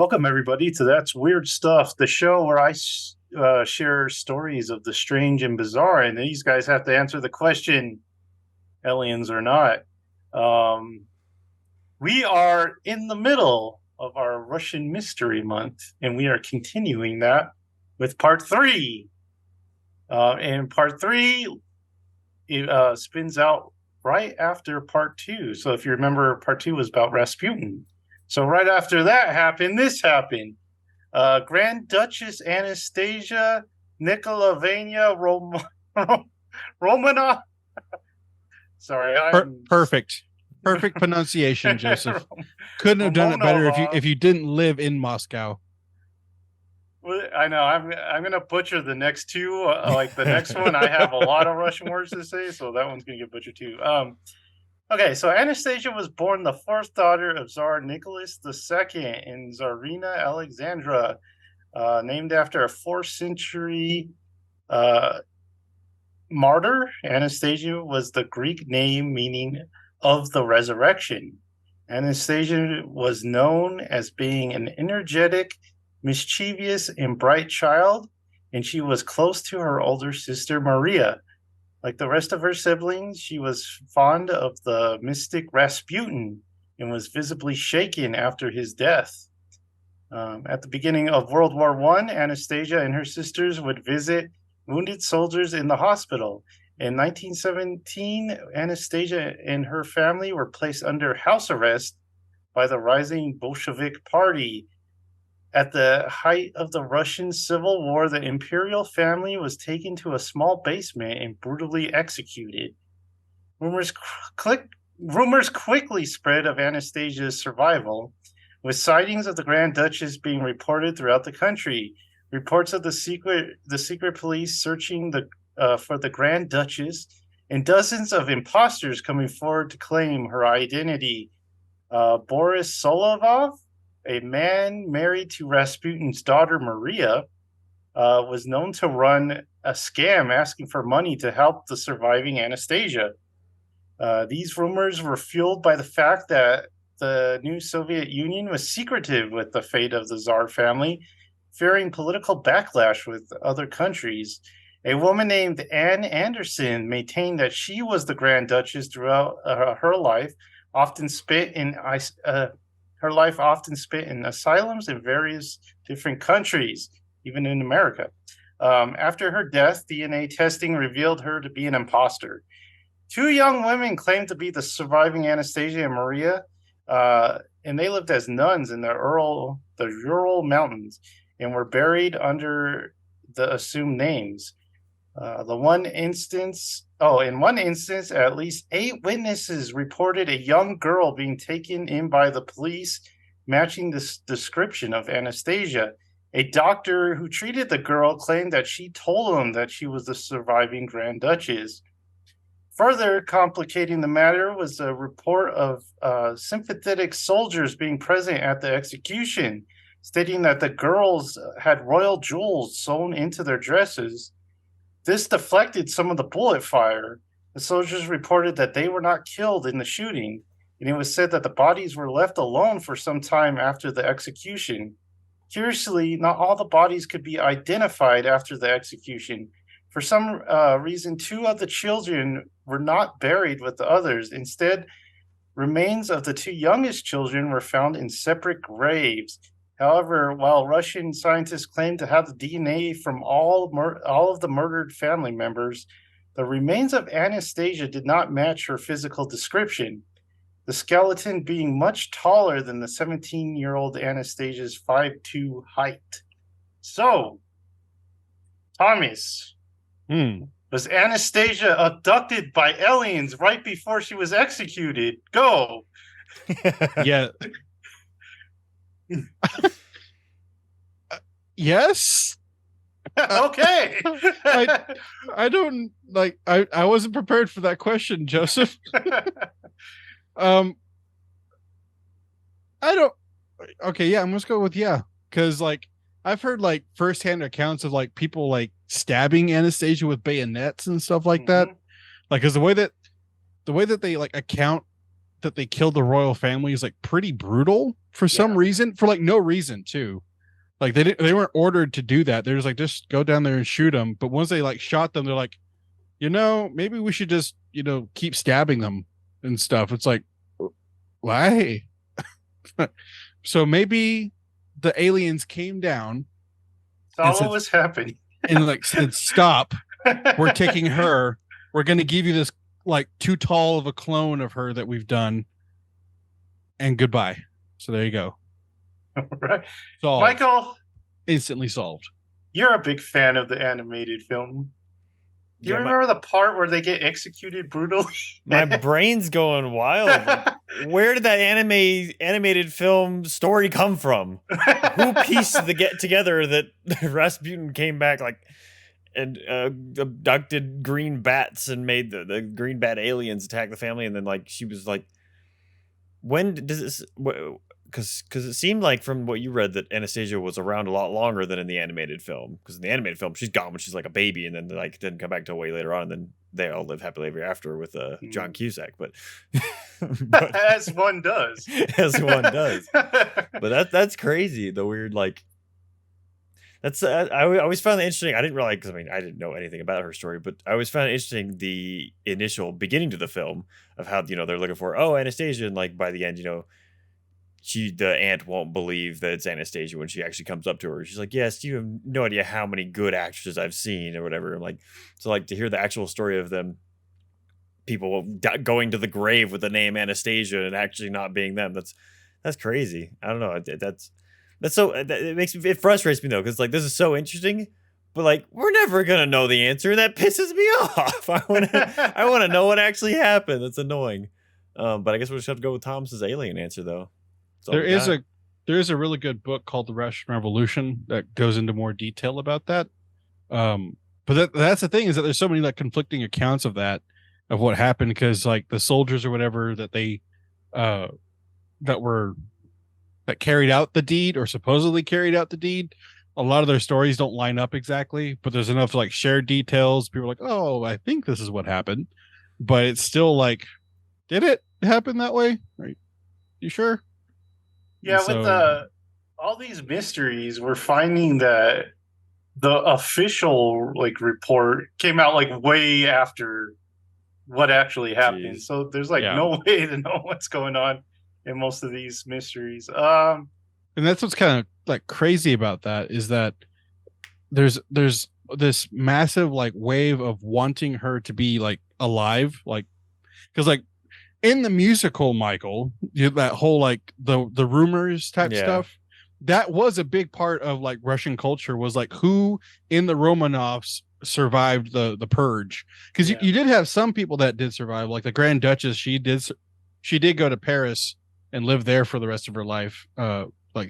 Welcome, everybody, to That's Weird Stuff, the show where I share stories of the strange and bizarre, and these guys have to answer the question, aliens or not. Um, we are in the middle of our Russian Mystery Month, and we are continuing that with part three. And part three spins out right after part two. So if you remember, part two was about Rasputin. So right after that happened, this happened. Grand Duchess Anastasia Nikolavania Romanov. Sorry, Perfect. Perfect pronunciation, Joseph. Couldn't have done it better if you didn't live in Moscow. I know. I'm gonna butcher the next two. Like the next one, I have a lot of Russian words to say, so that one's gonna get butchered too. Okay, so Anastasia was born the fourth daughter of Tsar Nicholas II and Tsarina Alexandra, named after a 4th century martyr. Anastasia was the Greek name meaning of the resurrection. Anastasia was known as being an energetic, mischievous, and bright child, and she was close to her older sister Maria. Like the rest of her siblings, she was fond of the mystic Rasputin and was visibly shaken after his death. At the beginning of World War I, Anastasia and her sisters would visit wounded soldiers in the hospital. In 1917, Anastasia and her family were placed under house arrest by the rising Bolshevik Party. At the height of the Russian Civil War, the imperial family was taken to a small basement and brutally executed. Rumors quickly spread of Anastasia's survival, with sightings of the Grand Duchess being reported throughout the country. Reports of the secret police searching for the Grand Duchess, and dozens of imposters coming forward to claim her identity. Boris Solovov, a man married to Rasputin's daughter Maria, was known to run a scam asking for money to help the surviving Anastasia. These rumors were fueled by the fact that the new Soviet Union was secretive with the fate of the Tsar family, fearing political backlash with other countries. A woman named Anne Anderson maintained that she was the Grand Duchess throughout her life, often spent in asylums in various different countries, even in America. After her death, DNA testing revealed her to be an imposter. Two young women claimed to be the surviving Anastasia and Maria, and they lived as nuns in the Ural Mountains and were buried under the assumed names. In one instance, at least 8 witnesses reported a young girl being taken in by the police, matching this description of Anastasia. A doctor who treated the girl claimed that she told him that she was the surviving Grand Duchess. Further complicating the matter was a report of sympathetic soldiers being present at the execution, stating that the girls had royal jewels sewn into their dresses. This deflected some of the bullet fire. The soldiers reported that they were not killed in the shooting, and it was said that the bodies were left alone for some time after the execution. Curiously, not all the bodies could be identified after the execution. For some reason, 2 of the children were not buried with the others. Instead, remains of the 2 youngest children were found in separate graves. However, while Russian scientists claim to have the DNA from all of the murdered family members, the remains of Anastasia did not match her physical description, the skeleton being much taller than the 17-year-old Anastasia's 5'2" height. So, Thomas, was Anastasia abducted by aliens right before she was executed? Go! Yeah. Yes. Okay. I don't like. I wasn't prepared for that question, Joseph. I don't. Okay, yeah, I'm just go with yeah, because like I've heard like firsthand accounts of like people like stabbing Anastasia with bayonets and stuff like that. Like, because the way that they like account that they killed the royal family is like pretty brutal. for some reason, for like no reason too. Like they weren't ordered to do that. They're just like, just go down there and shoot them. But once they like shot them, they're like, maybe we should just, keep stabbing them and stuff. It's like, why? So maybe the aliens came down. Saw what was happening. And like said, stop. We're taking her. We're going to give you this like too tall of a clone of her that we've done. And goodbye. So there you go. Right. Solved. Michael. Instantly solved. You're a big fan of the animated film. Do you remember the part where they get executed brutally? My brain's going wild. Where did that animated film story come from? Who pieced together that Rasputin came back and abducted green bats and made the green bat aliens attack the family, and then she was like, when does this? Because it seemed like from what you read that Anastasia was around a lot longer than in the animated film. Because in the animated film, she's gone when she's like a baby, and then didn't come back till way later on. And then they all live happily ever after with John Cusack. But as one does, But that's crazy. The weird that's I always found it interesting. I didn't realize, because I didn't know anything about her story, but I always found it interesting the initial beginning to the film of how they're looking for Anastasia, and by the end the aunt won't believe that it's Anastasia when she actually comes up to her. She's like, yes, you have no idea how many good actresses I've seen or whatever. So to hear the actual story of them, people going to the grave with the name Anastasia and actually not being them, that's crazy. I don't know. It frustrates me though, because this is so interesting, but we're never gonna know the answer. That pisses me off. I want to know what actually happened. That's annoying. But I guess we'll just have to go with Thomas's alien answer though. There is a really good book called The Russian Revolution that goes into more detail about that. But that's the thing, is that there's so many conflicting accounts of what happened, because the soldiers or whatever that they that carried out the deed, or supposedly carried out the deed, a lot of their stories don't line up exactly, but there's enough shared details. People are like, oh, I think this is what happened, but it's still did it happen that way? Right? You sure? Yeah, with all these mysteries, we're finding that the official report came out way after what actually happened. Jeez. So there's no way to know what's going on in most of these mysteries. And that's what's kind of crazy about that, is that there's this massive wave of wanting her to be alive, because in the musical, Michael, that whole the rumors type stuff, that was a big part of Russian culture, was who in the Romanovs survived the purge, because you did have some people that did survive, the Grand Duchess. She did go to Paris and live there for the rest of her life.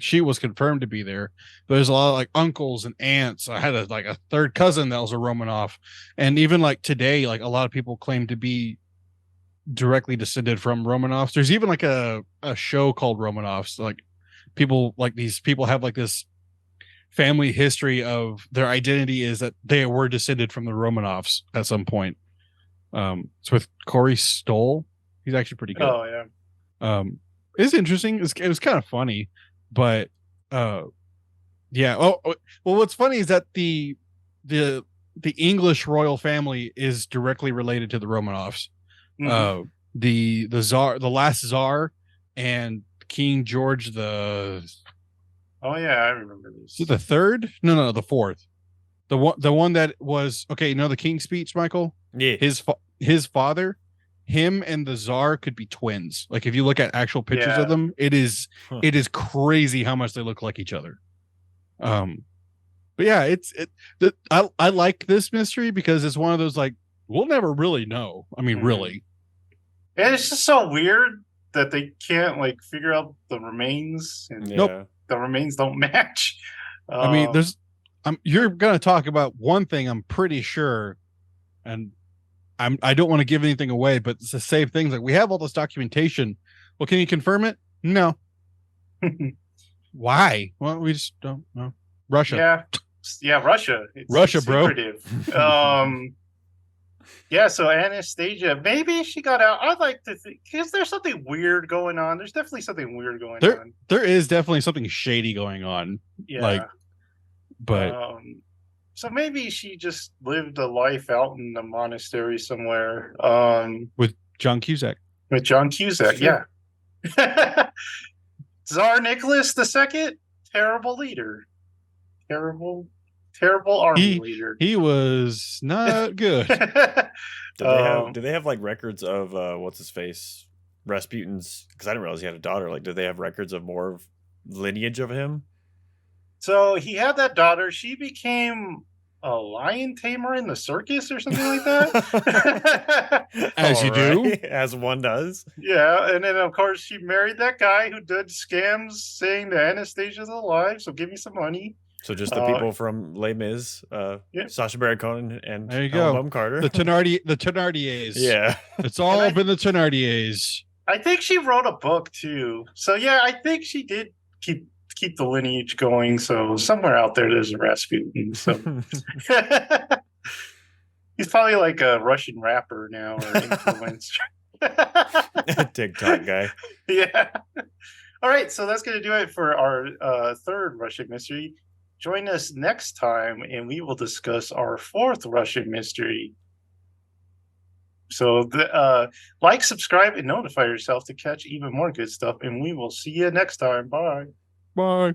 She was confirmed to be there. But there's a lot of uncles and aunts. I had a third cousin that was a Romanov, and even today, a lot of people claim to be directly descended from Romanovs. There's even a show called Romanovs. These people have this family history of their identity is that they were descended from the Romanovs at some point. It's with Corey Stoll. He's actually pretty good. Oh yeah. It's interesting. It was kind of funny, but yeah. Oh, well, what's funny is that the English royal family is directly related to the Romanovs. Mm-hmm. The czar, the last czar, and King George the. Oh yeah, I remember this. Is it the third? No, the fourth. The one that was okay. You know the King's Speech, Michael. Yeah. His father, him and the czar could be twins. If you look at actual pictures of them, it is crazy how much they look like each other. But yeah, I like this mystery because it's one of those we'll never really know. I mean, really. And it's just so weird that they can't figure out the remains, and nope, the remains don't match. I mean, you're gonna talk about one thing, I'm pretty sure, and I don't want to give anything away, but it's the same things. We have all this documentation. Well, can you confirm it? No. Why? Well, we just don't know. Russia. Yeah, Russia. Russia, bro. Yeah, so Anastasia, maybe she got out. I'd like to think, because there's something weird going on. There's definitely something weird going on. There is definitely something shady going on. Yeah. But So maybe she just lived a life out in the monastery somewhere. With John Cusack. With John Cusack, yeah. Tsar Nicholas II, terrible leader. Terrible army leader. He was not good. Do they have like records of what's his face? Rasputin's, because I didn't realize he had a daughter. Like, do they have records of more lineage of him? So he had that daughter. She became a lion tamer in the circus or something like that. As you do. As one does. Yeah, and then of course she married that guy who did scams saying that Anastasia's alive, so give me some money. So just the people from Les Mis, Sacha Baron Cohen, and there you go. Bonham Carter. The Thenardiers. Yeah. It's all been the Thenardiers. I think she wrote a book too. So yeah, I think she did keep the lineage going. So somewhere out there there's a Rasputin. So he's probably like a Russian rapper now or influencer. TikTok guy. Yeah. All right, so that's going to do it for our third Russian mystery. Join us next time and we will discuss our fourth Russian mystery. So like, subscribe, and notify yourself to catch even more good stuff. And we will see you next time. Bye. Bye.